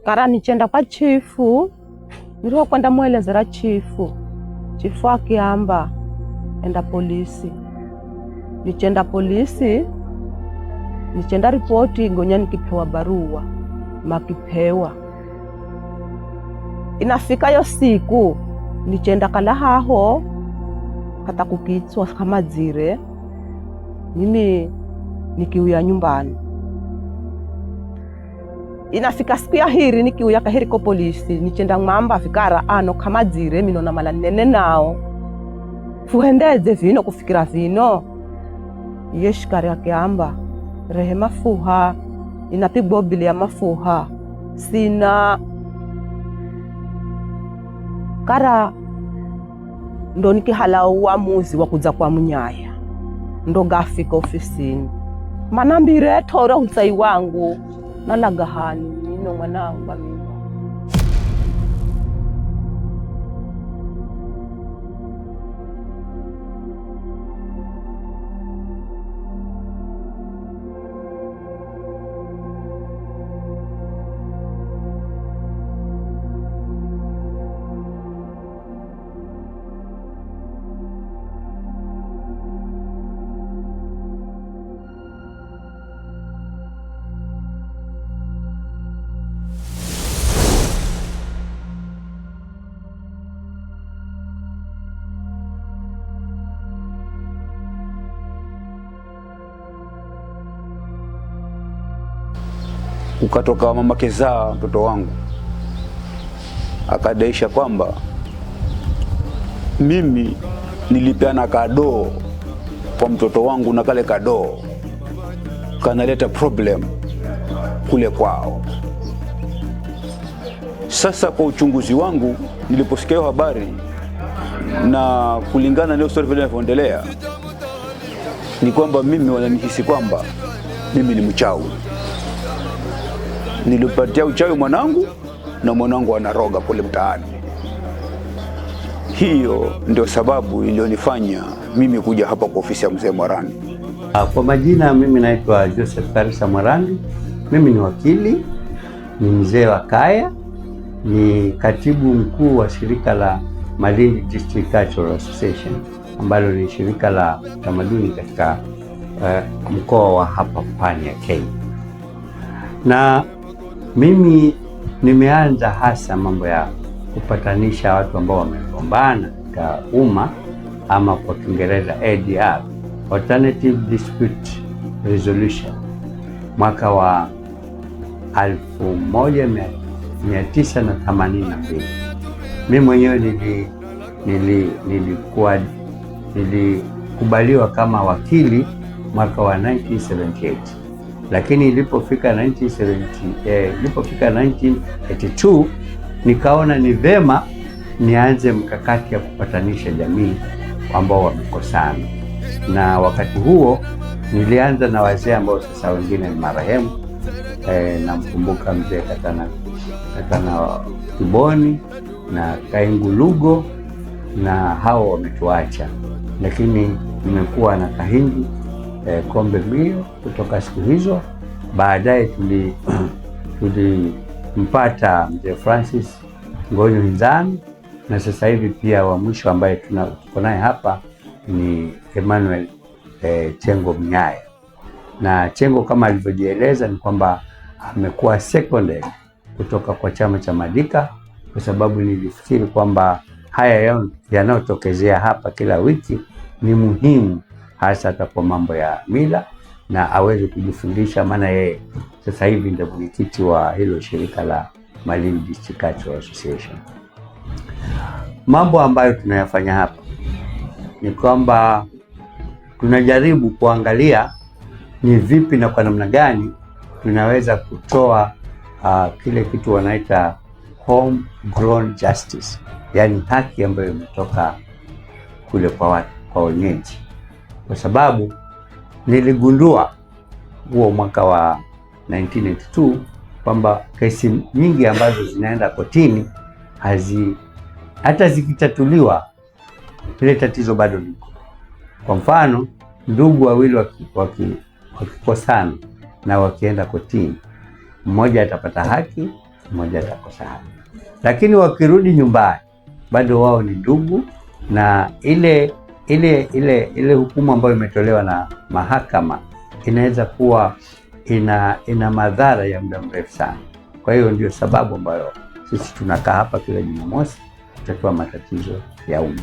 Kara nichenda kwa chifu, niliho kwenda muelezera chifu. Chifu akiamba enda polisi. Nichenda polisi, nichenda ripoti ngonya nikipewa barua. Makipewa. Inafika yo siku, nichenda kala haho, kata kukitswa kama zire. Mimi nikiuya nyumbani. Inafika siku ya hiri nikiuya kahiri ko polisi. Nichenda ng'amba fikara ano kama zire mino na mala nene nao. Fuhendeze vino kufikira vino. Yeshikari akiamba Rehema fuha. Inapigwa bili ya mafuha. Sina. Kara ndo nikihala uamuzi wa kuza kwa Munyaya. Ndo gafika ofisini. Manambire tora husai wangu. Nalagahani nino mwanangu mimi. Ukatoka mama kezaa mtoto wangu akadaisha kwamba mimi nilipeana kadoo kwa mtoto wangu na kale kadoo kanaleta problem kule kwao. Sasa kwa uchunguzi wangu niliposikia habari na kulingana na story vile inavyoendelea ni kwamba mimi wananihisi kwamba mimi ni mchawi. Nilipatia uchawi mwanangu na mwanangu anaroga kule mtaani. Hiyo ndio sababu ilionifanya mimi kuja hapa kwa ofisi ya mzee Mwarandi. Kwa majina mimi naitwa Joseph Karisa Mwarandi. Mimi ni wakili, ni mzee wa kaya, ni katibu mkuu wa shirika la Malindi District Cultural Association ambalo ni shirika la tamaduni katika mkoa wa hapa Pwani ya Kenya. Na mimi nimeanza hasa mambo ya kupatanisha watu ambao wamegombana katika umma ama kwa Kiingereza ADR, Alternative Dispute Resolution, mwaka wa 1982. Mimi mwenyewe nilikubaliwa kama wakili mwaka wa 1978. Lakini ilipofika 1982 nikaona ni vema nianze mkakati ya kupatanisha jamii ambao wamekosana. Na wakati huo nilianza na wazee ambao sasa wengine ni marehemu. Namkumbuka mzee Katana Kiboni na Kaingulugo, na hao wametuacha, lakini nimekuwa na Kahindi Kombe Mio kutoka siku hizo. Baadaye tulimpata mzee Francis Ngonyo Nzani, na sasa hivi pia wa mwisho ambaye tuko naye hapa ni Emmanuel Chengo Mnyaya. Na Chengo kama alivyojieleza ni kwamba amekuwa secondary kutoka kwa chama cha Madika, kwa sababu nilifikiri kwamba haya yanayotokezea hapa kila wiki ni muhimu, hasa hata kwa mambo ya mila, na aweze kujifundisha, maana yeye sasa hivi ndio mwenyekiti wa hilo shirika la Malindi District Cultural Association. Mambo ambayo tunayafanya hapa ni kwamba tunajaribu kuangalia ni vipi na kwa namna gani tunaweza kutoa kile kitu wanaita home grown justice, yani haki ambayo imetoka kule kwa watu, kwa wenyeji. Kwa sababu niligundua huo mwaka wa 1982 kwamba kesi nyingi ambazo zinaenda kotini hata zikitatuliwa ile tatizo bado liko. Kwa mfano, ndugu wawili wakikosana na wakienda kotini, mmoja atapata haki, mmoja atakosa haki. Lakini wakirudi nyumbani bado wao ni ndugu, na ile hukumu ambayo imetolewa na mahakama inaweza kuwa ina madhara ya muda mrefu sana. Kwa hiyo ndio sababu ambayo sisi tunakaa hapa kila Jumamosi kutatua matatizo ya umma.